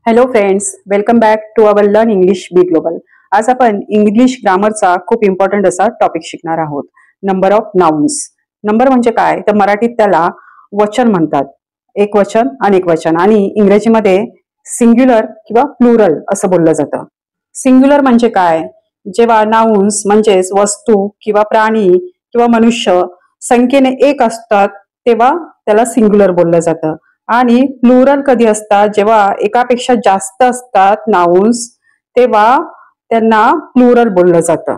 Hello friends, welcome back to our learn English be global. आज आपण English ग्रामरचा खूप important असा टॉपिक शिकणार आहोत. Number of nouns. नंबर म्हणजे काय तर मराठीत त्याला वचन म्हणतात. एक वचन, अनेक वचन आणि इंग्रजीमध्ये सिंग्युलर किंवा प्लुरल असं बोललं जातं. सिंग्युलर म्हणजे काय? जेव्हा नाउन्स म्हणजेच वस्तू किंवा प्राणी किंवा मनुष्य संख्येने एक असतात तेव्हा त्याला सिंग्युलर बोललं जातं. आणि प्लुरल कधी असतात? जेव्हा एकापेक्षा जास्त असतात नाउन्स तेव्हा त्यांना प्लुरल बोललं जातं.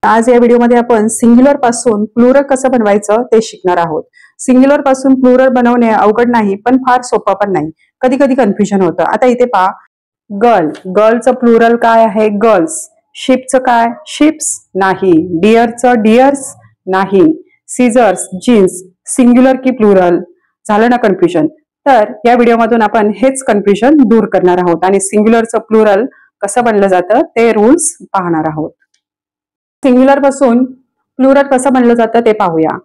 आज या व्हिडिओमध्ये आपण सिंग्युलर पासून प्लुरल कसं बनवायचं ते शिकणार आहोत. सिंग्युलर पासून प्लुरल बनवणे अवघड नाही, पण फार सोपं पण नाही. कधी कधी कन्फ्युजन होतं. आता इथे पहा, गर्ल. गर्लचं प्लुरल काय आहे? गर्ल्स. शिपचं काय? शिप्स नाही. डिअरचं डिअर्स नाही. Seizures, jeans. सिंग्युलर की प्लुरल? झालं ना कन्फ्युजन? तर या व्हिडिओमधून आपण हेच कन्फ्युजन दूर करणार आहोत आणि सिंग्युलरचं प्लुरल कसं बनलं जातं ते रूल्स पाहणार आहोत. सिंग्युलर पासून प्लुरल कसं बनलं जातं ते पाहूया.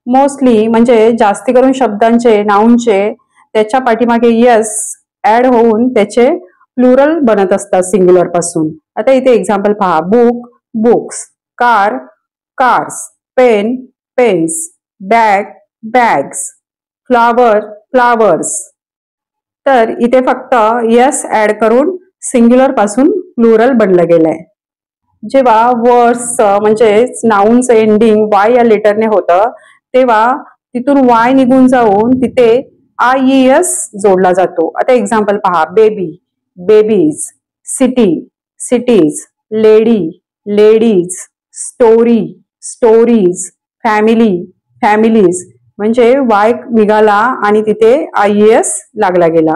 मोस्टली म्हणजे जास्ती करून शब्दांचे, नाउनचे त्याच्या पाठीमागे यस ऍड होऊन त्याचे प्लुरल बनत असतात सिंग्युलर पासून. आता इथे एक्झाम्पल पहा. Book, books. Car, cars. Pen, pens. Bag, bags. Flower, flowers. तर इथे फक्त यस ऍड करून सिंग्युलर पासून प्लुरल बनलं गेलंय. जेव्हा वर्ड्स म्हणजे नाउनचं एंडिंग वाय या लेटरने होतं तेव्हा तिथून वाय निघून जाऊन तिथे IES जोडला जातो. आता एक्झाम्पल पहा. Baby, babies. City, cities. Lady, ladies. Story, stories. Family, families. म्हणजे वाय निघाला आणि तिथे IES लागला गेला.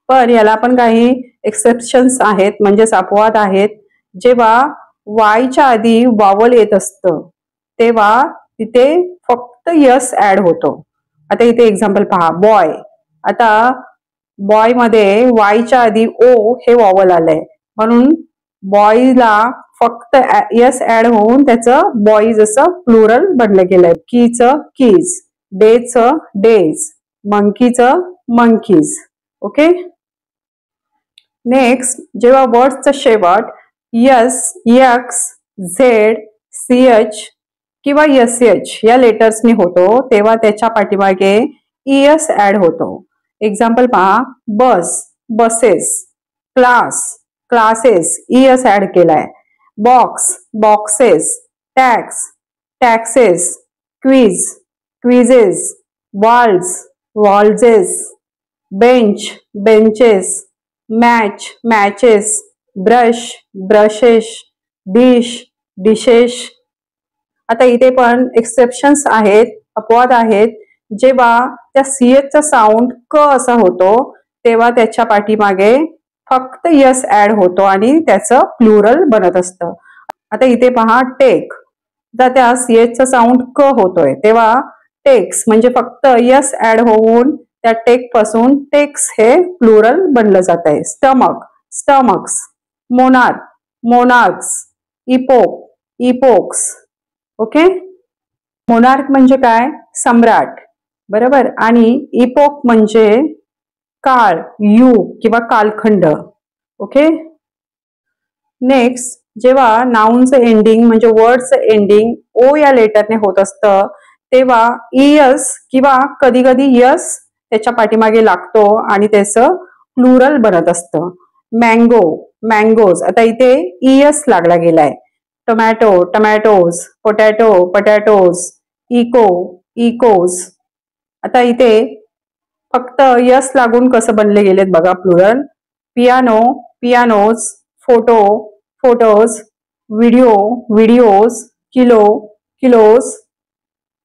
पण याला पण काही एक्सेप्शन्स आहेत, म्हणजेच अपवाद आहेत. जेव्हा वायच्या आधी वावल येत असतं तेव्हा तिथे फक्त यस ऍड होतो. आता इथे एक्झाम्पल पहा. बॉय. आता बॉय मध्ये वायच्या आधी ओ हे वॉवल आलंय म्हणून बॉयला फक्त यस ऍड होऊन त्याचं बॉईज असं प्लुरल बनलं गेलंय. कीचं कीज. डेचं डेज. मंकीचं मंकीज. ओके. नेक्स्ट, जेव्हा वर्ड्सचा शेवट यस, यक्स, झेड, CH किंवा SH या लेटर्सनी होतो तेव्हा त्याच्या पाठीमागे ES ऍड होतो. एक्झाम्पल पहा. Bus, buses. Class, classes. ES add केलाय. Box, boxes. Tax, taxes. Quiz, quizzes. Waltz, waltzes. Bench, benches. Match, matches. Brush, brushes. Dish, dishes. आता इथे पण एक्सेप्शन्स आहेत, अपवाद आहेत. जेव्हा त्या CHचा साऊंड क असा होतो तेव्हा त्याच्या पाठीमागे फक्त यस ऍड होतो आणि त्याचं प्लुरल बनत असतं. आता इथे पहा. टेक. जर त्या CHचा साऊंड क होतोय तेव्हा टेक्स म्हणजे फक्त यस ऍड होऊन त्या टेक पासून टेक्स हे प्लुरल बनलं जात आहे. Stomach, stomachs. Monarch, monarchs. Epoch, epochs. Okay. Monarch म्हणजे काय? सम्राट. बरोबर. आणि इपोक म्हणजे काळ, युग किंवा कालखंड. ओके. नेक्स्ट, जेव्हा नाउनचं एंडिंग म्हणजे वर्डचं एंडिंग ओ या लेटरने होत असतं तेव्हा ES किंवा कधी कधी यस त्याच्या पाठीमागे लागतो आणि त्याचं प्लुरल बनत असतं. Mango, mangoes. आता इथे ES लागला गेलाय. Tomato, tomatoes. Potato, potatoes. Echo, echoes. आता इथे फक्त यस लागून कसं बनले गेलेत बघा plural. Piano, pianos. Photo, photos. Video, videos. Kilo, kilos.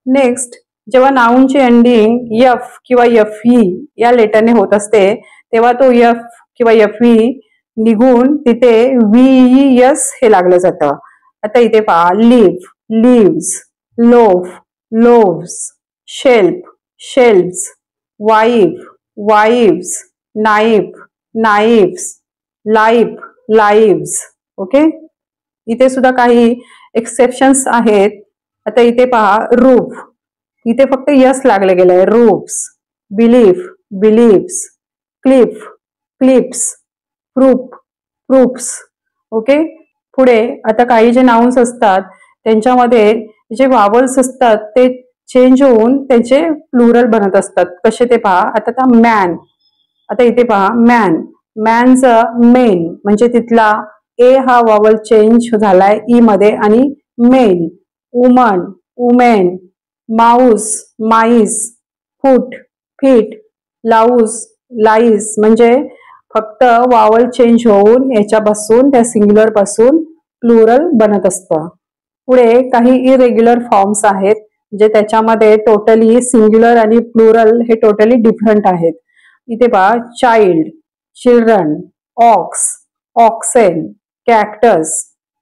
Next, जेव्हा नाउनची एंडिंग यफ किंवा FE या लेटरने होत असते तेव्हा तो यफ किंवा FE निघून तिथे VES हे लागलं जातं. आता इथे पहा. Leaf, leaves. Loaf, loaves. Shelf, shelves. Wife, wives. Knife, knives. Life, lives. Okay. इथे सुद्धा काही एक्सेप्शन्स आहेत. आता इथे पहा. रूफ. इथे फक्त यस लागलं गेलंय. Roofs. Belief, beliefs. Cliff, cliffs, proof, proofs. Okay. पुढे आता काही जे नाउन्स असतात त्यांच्यामध्ये जे वावल्स असतात ते चेंज होऊन त्यांचे प्लुरल बनत असतात. कसे ते पहा. आता मॅन, आता इथे पहा मॅन, मॅनचं मेन म्हणजे तिथला ए हा वावल चेंज झालाय ई मध्ये आणि men. Woman, women, mouse, mice, foot, feet, louse, lice म्हणजे फक्त वावल चेंज होऊन याच्यापासून त्या सिंग्युलर पासून प्लुरल बनत असतं. पुढे काही इरेग्युलर फॉर्म्स आहेत जे त्याच्यामध्ये टोटली सिंग्युलर आणि प्लुरल हे टोटली डिफरंट आहेत. इथे पहा child, children, ox, oxen, cactus,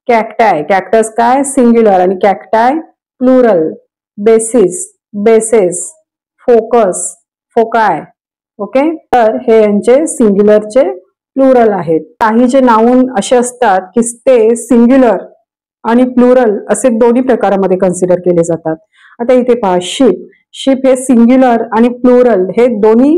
cacti, cactus काय सिंग्युलर आणि cacti plural, basis, bases, focus, foci. Okay. तर हे यांचे सिंग्युलरचे प्लुरल आहेत. काही जे नाउन असे असतात की ते सिंग्युलर आणि प्लुरल असे दोन्ही प्रकारामध्ये कन्सिडर केले जातात. आता इथे पहा शिप, शिप हे सिंग्युलर आणि प्लुरल हे दोन्ही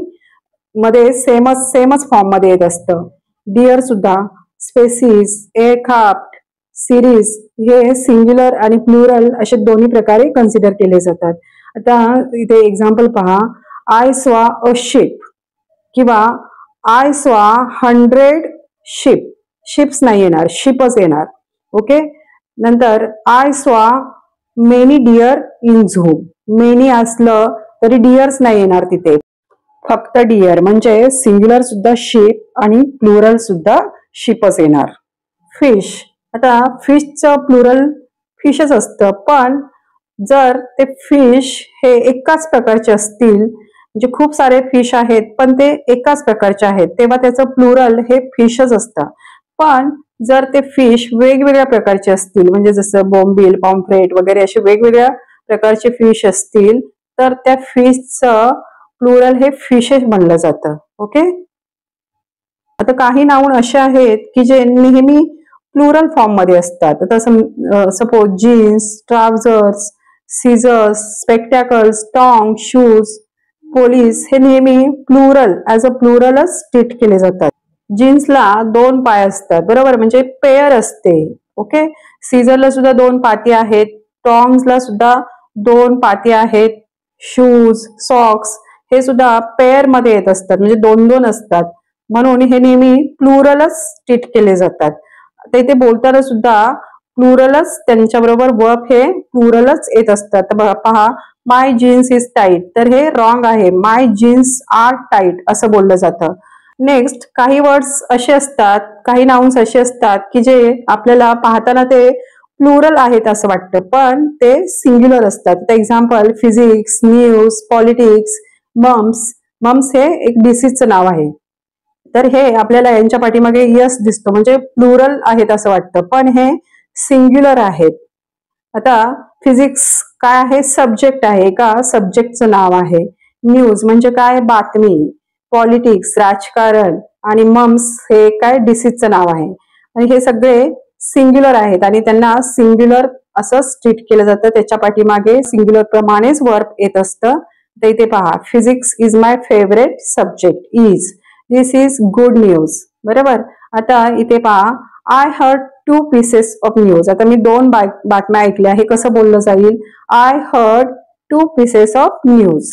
मध्ये सेमच फॉर्म मध्ये येत असतं. डिअर सुद्धा, स्पेसिस, एअरक्राफ्ट, सिरीज हे सिंग्युलर आणि प्लुरल असे दोन्ही प्रकारे कन्सिडर केले जातात. आता इथे एक्झाम्पल पहा. आय सॉ अ शिप किंवा आय सॉ 100 शिप. शिप्स नाही येणार, शिपच येणार. ओके. नंतर I saw many deer in zoo. Many असलं तरी डिअर्स नाही येणार तिथे, फक्त डिअर म्हणजे सिंग्युलर सुद्धा शिप आणि प्लुरल सुद्धा शिपच येणार. फिश, आता फिशचं प्लुरल फिशच असतं, पण जर ते फिश हे एकाच प्रकारचे असतील म्हणजे खूप सारे फिश आहेत पण ते एकाच प्रकारचे आहेत तेव्हा त्याचं प्लुरल हे फिशच असतं. पण जर ते फिश वेगवेगळ्या प्रकारचे असतील म्हणजे जसं बोंबील, पॉम्फ्रेट वगैरे असे वेगवेगळ्या प्रकारचे फिश असतील तर त्या फिशचं प्लुरल हे फिशेस बनलं जातं. ओके. आता काही नाउन असे आहेत की जे नेहमी प्लुरल फॉर्म मध्ये असतात. आता suppose jeans, trousers, scissors, spectacles, tongs, shoes, police हे नेहमी प्लुरल ऍज अ प्लुरलच ट्रीट केले जातात. जीन्सला 2 पाय असतात बरोबर म्हणजे पेअर असते. ओके. सीझरला सुद्धा 2 पाती आहेत, टॉंग्सला सुद्धा 2 पाती आहेत, शूज, सॉक्स हे सुद्धा पेअर मध्ये येत असतात म्हणजे 2-2 असतात म्हणून हे नेहमी प्लुरलच ट्रीट केले जातात. ते बोलताना सुद्धा प्लुरलच त्यांच्याबरोबर वर्ब हे प्लुरलच येत असतात. पहा माय जीन्स इज टाईट तर हे रॉंग आहे, माय जीन्स आर टाईट असं बोललं जातं. नेक्स्ट काही वर्ड्स असे असतात, काही नाउन्स असे असतात की जे आपल्याला पाहताना ते प्लुरल आहेत असं वाटतं पण ते सिंग्युलर असतात. Example physics, news, politics, mumps. Mumps हे एक डिसीजचं नाव आहे तर हे आपल्याला यांच्या पाठीमागे यस दिसतो म्हणजे प्लुरल आहेत असं वाटतं पण हे सिंग्युलर आहेत. आता फिजिक्स काय आहे, सब्जेक्ट आहे का सब्जेक्टचं नाव आहे. न्यूज म्हणजे काय, बातमी. पॉलिटिक्स राजकारण आणि मम्स हे काय डिसीजचं नाव आहे आणि हे सगळे सिंग्युलर आहेत आणि त्यांना सिंग्युलर असंच ट्रीट केलं जातं. त्याच्या पाठीमागे सिंग्युलर प्रमाणेच वर्ब येत असतं. तर इथे पहा physics is my favourite subject. Is, this is good news बरोबर. आता इथे पहा I heard 2 pieces of news. आता मी 2 बातम्या ऐकल्या हे कसं बोललं जाईल, I heard 2 pieces of news.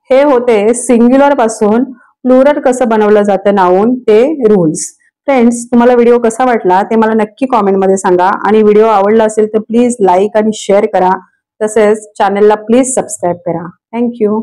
हे होते सिंग्युलर पासून प्लुरल कसं बनवलं जातं नाउन ते रूल्स. फ्रेंड्स तुम्हाला व्हिडिओ कसा वाटला ते मला नक्की कॉमेंटमध्ये सांगा आणि व्हिडिओ आवडला असेल तर प्लीज लाईक आणि शेअर करा. तसेच चॅनलला प्लीज सबस्क्राईब करा. थँक्यू.